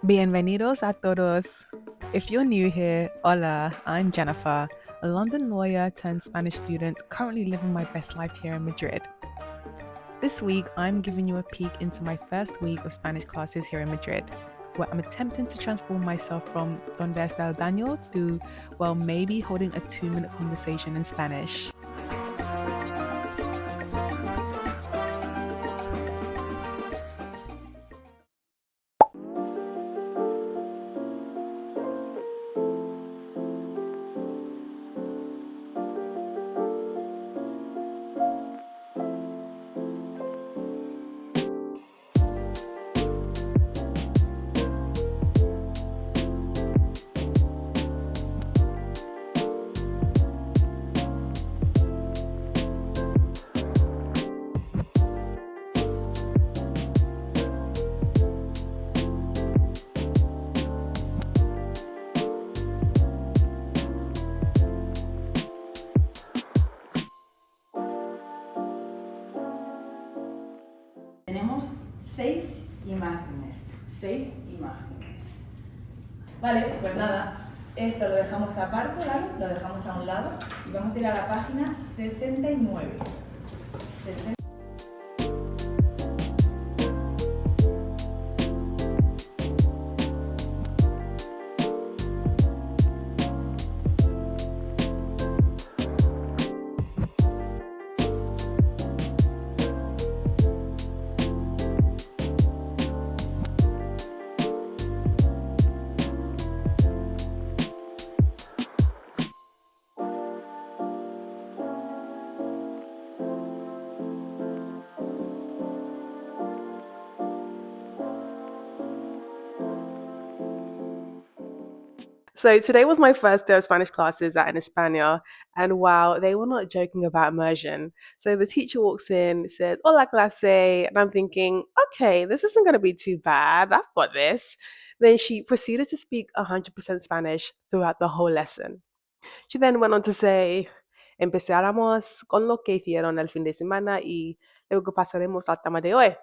Bienvenidos a todos. If you're new here, hola, I'm Jennifer, a London lawyer turned Spanish student currently living my best life here in Madrid. This week, I'm giving you a peek into my first week of Spanish classes here in Madrid, where I'm attempting to transform myself from donde está el baño to, well, maybe holding a 2-minute conversation in Spanish. Tenemos 6 imágenes, 6 imágenes. Vale, pues nada, esto lo dejamos aparte, ¿vale? Lo dejamos a un lado y vamos a ir a la página 69. So today was my first day of Spanish classes at Inhispania, and wow, they were not joking about immersion. So the teacher walks in, says, "Hola clase," and I'm thinking, okay, this isn't going to be too bad. I've got this. Then she proceeded to speak 100% Spanish throughout the whole lesson. She then went on to say, empezáramos con lo que hicieron el fin de semana y luego pasaremos al tema de hoy.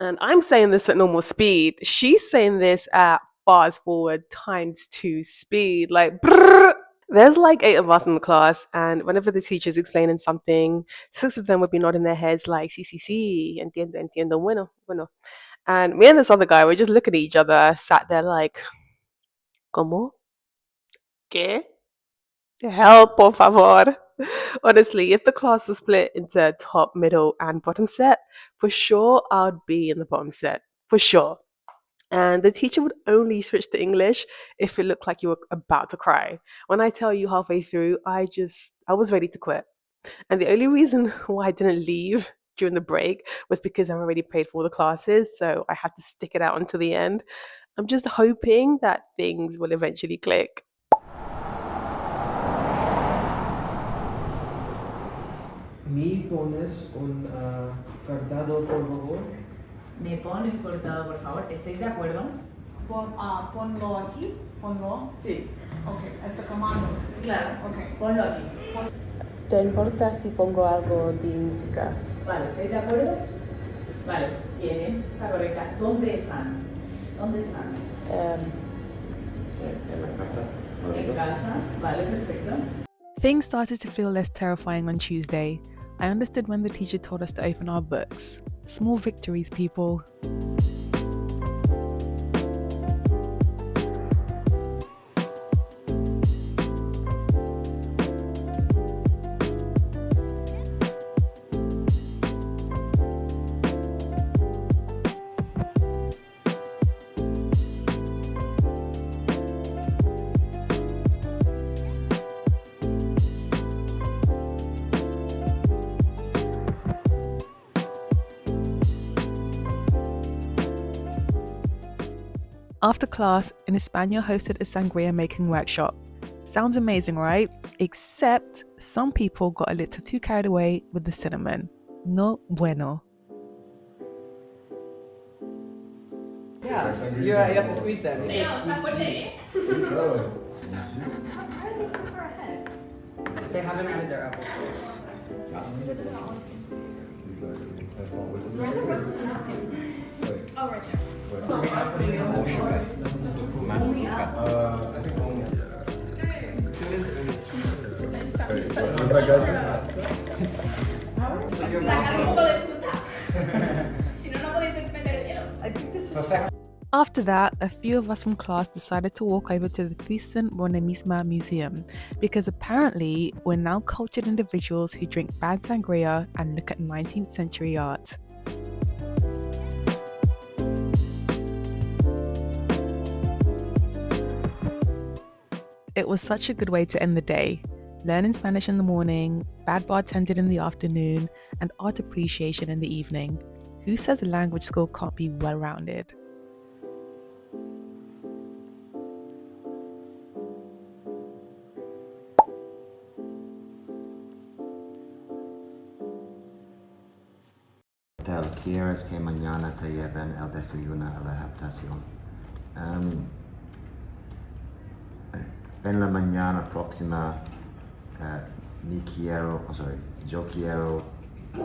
And I'm saying this at normal speed. She's saying this at fast forward ×2 speed. Like, brrr. There's like 8 of us in the class, and whenever the teacher's explaining something, 6 of them would be nodding their heads like, sí, sí, sí, entiendo, entiendo, bueno, bueno. And me and this other guy were just looking at each other, sat there like, ¿cómo? ¿Qué? Help, por favor. Honestly, if the class was split into top, middle, and bottom set, for sure I'd be in the bottom set. For sure. And the teacher would only switch to English if it looked like you were about to cry. When I tell you halfway through, I was ready to quit. And the only reason why I didn't leave during the break was because I've already paid for all the classes, so I had to stick it out until the end. I'm just hoping that things will eventually click. ¿Me pones un cortado, por favor? Me pones cortado, por favor. ¿Estáis de acuerdo? Ponlo aquí, ponlo. Sí. Ok, este comando. Claro. Ok. Ponlo aquí. ¿Te importa si pongo algo de música? Vale, ¿estáis de acuerdo? Vale, bien, bien. Está correcta. ¿Dónde están? ¿Dónde están? En la casa. En casa. Vale, perfecto. Things started to feel less terrifying on Tuesday. I understood when the teacher told us to open our books. Small victories, people. After class, Inhispania hosted a sangria making workshop. Sounds amazing, right? Except some people got a little too carried away with the cinnamon. No bueno. Yeah, you have to squeeze them. Damn, está fuerte, ¿eh? How are they so far ahead? They haven't added their apple Where are the rest of the napkins? Oh, right there. cider. I think only. Was that good? Sacad un poco de fruta. Si no, no podéis meter el hielo. I think this is Perfect. After that, a few of us from class decided to walk over to the Thyssen Museum because apparently we're now cultured individuals who drink bad sangria and look at 19th century art. It was such a good way to end the day. Learning Spanish in the morning, bad bartending in the afternoon, and art appreciation in the evening. Who says language school can't be well-rounded? ¿Quieres que mañana te lleven el desayuno a la habitación? En la mañana próxima, yo quiero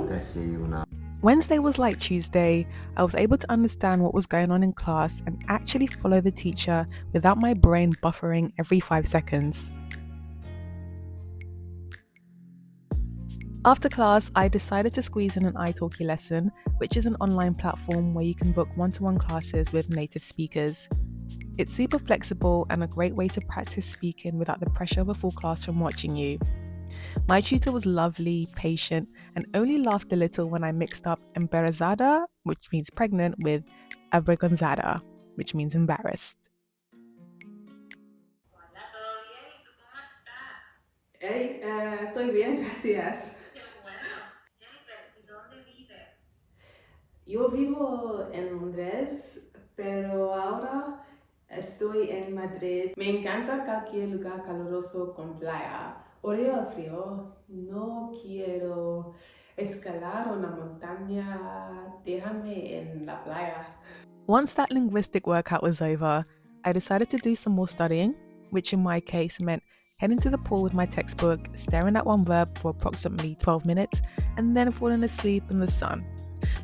desayunar. Wednesday was like Tuesday. I was able to understand what was going on in class and actually follow the teacher without my brain buffering every 5 seconds. After class, I decided to squeeze in an italki lesson, which is an online platform where you can book one-to-one classes with native speakers. It's super flexible and a great way to practice speaking without the pressure of a full classroom watching you. My tutor was lovely, patient, and only laughed a little when I mixed up embarazada, which means pregnant, with avergonzada, which means embarrassed. Hola, ¿todo bien? ¿Y tú cómo estás? Hey, estoy bien, gracias. Qué bueno. Jennifer, ¿y dónde vives? Yo vivo en Londres, pero ahora estoy en Madrid. Me encanta cualquier lugar caluroso con playa. Odio el frío. No quiero escalar una montaña. Déjame en la playa. Once that linguistic workout was over, I decided to do some more studying, which in my case meant heading to the pool with my textbook, staring at one verb for approximately 12 minutes, and then falling asleep in the sun.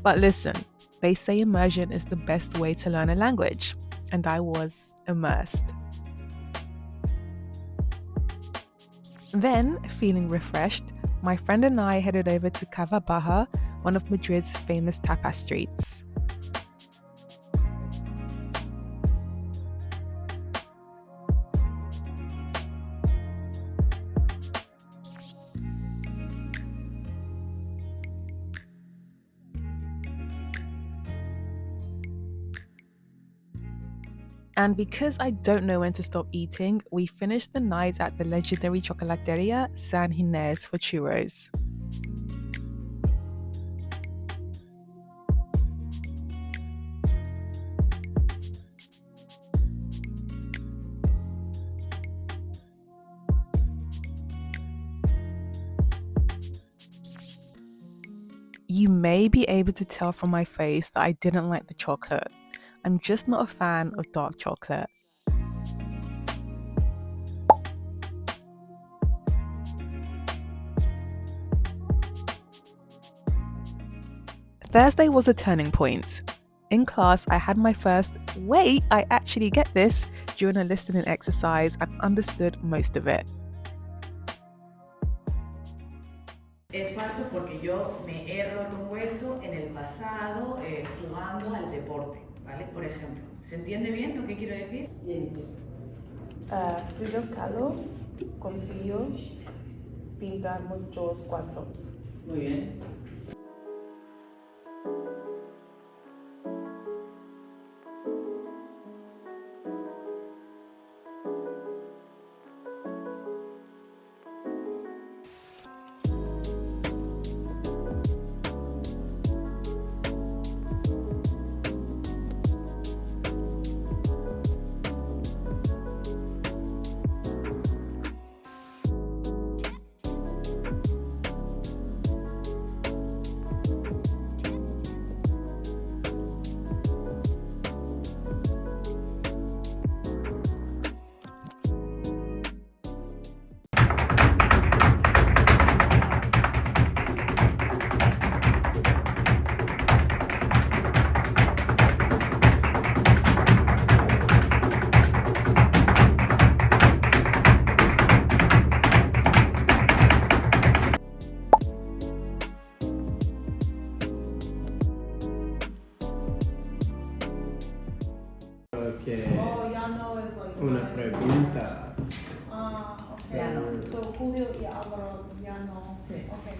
But listen, they say immersion is the best way to learn a language, and I was immersed. Then, feeling refreshed, my friend and I headed over to Cava Baja, one of Madrid's famous tapas streets. And because I don't know when to stop eating, we finished the night at the legendary Chocolateria San Ginés for churros. You may be able to tell from my face that I didn't like the chocolate. I'm just not a fan of dark chocolate. Thursday was a turning point. In class, I had my first, wait, I actually get this, during a listening exercise and understood most of it. Es falso porque yo me he roto un hueso en el pasado jugando al deporte, ¿vale? Por ejemplo, ¿se entiende bien lo que quiero decir? Frida Kahlo consiguió pintar muchos cuadros. Muy bien. lo que Oh, es ya no es like. una pregunta. Okay. Ya no. So Julio y Álvaro ya no. Sí. Okay.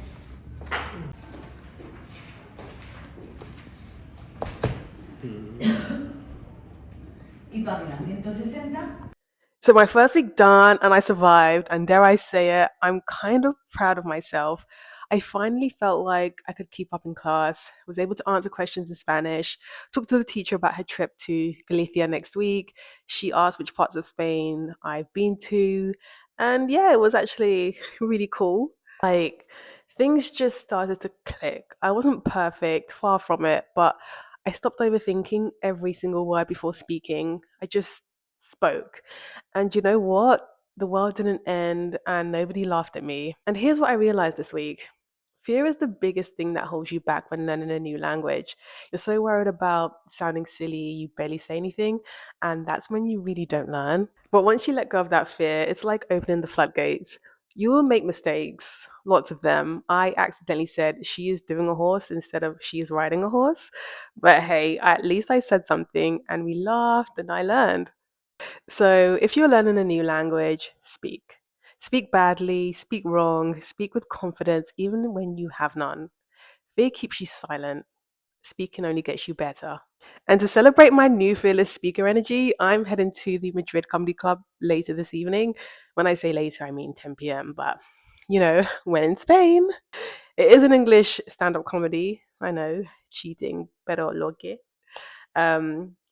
Y página 160. So my first week done and I survived, and dare I say it, I'm kind of proud of myself. I finally felt like I could keep up in class, was able to answer questions in Spanish, talk to the teacher about her trip to Galicia next week. She asked which parts of Spain I've been to, and yeah, it was actually really cool. Like, things just started to click. I wasn't perfect, far from it, but I stopped overthinking every single word before speaking. I just spoke. And you know what? The world didn't end and nobody laughed at me. And here's what I realized this week: fear is the biggest thing that holds you back when learning a new language. You're so worried about sounding silly, you barely say anything, and that's when you really don't learn. But once you let go of that fear, it's like opening the floodgates. You will make mistakes, lots of them. I accidentally said she is doing a horse instead of she is riding a horse. But hey, at least I said something and we laughed and I learned. So, if you're learning a new language, speak. Speak badly, speak wrong, speak with confidence, even when you have none. Fear keeps you silent. Speaking only gets you better. And to celebrate my new fearless speaker energy, I'm heading to the Madrid Comedy Club later this evening. When I say later, I mean 10 p.m., but you know, when in Spain. It is an English stand up comedy. I know, cheating, pero lo que.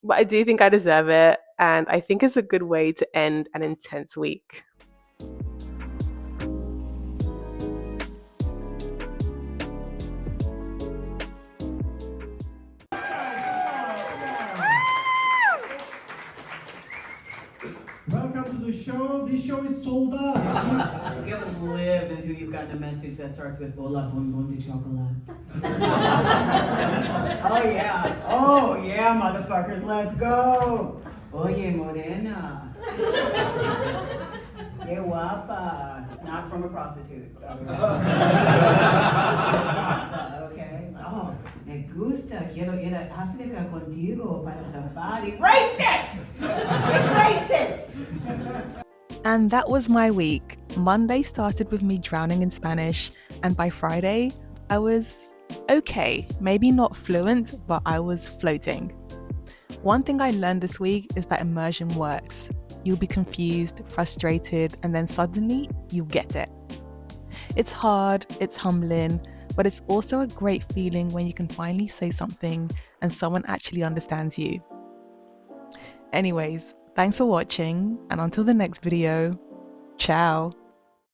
But I do think I deserve it, and I think it's a good way to end an intense week. Welcome to the show. This show is sold out. You haven't lived until you've gotten a message that starts with Hola, bon bon de chocolate. Oh yeah, motherfuckers, let's go. Oye, morena. Que guapa. Not from a prostitute. Okay. Oh, me gusta. Quiero ir a África contigo para safari. Racist! It's racist! And that was my week. Monday started with me drowning in Spanish, and by Friday, I was okay. Maybe not fluent, but I was floating. One thing I learned this week is that immersion works. You'll be confused, frustrated, and then suddenly you'll get it. It's hard, it's humbling, but it's also a great feeling when you can finally say something and someone actually understands you. Anyways, thanks for watching, and until the next video, ciao!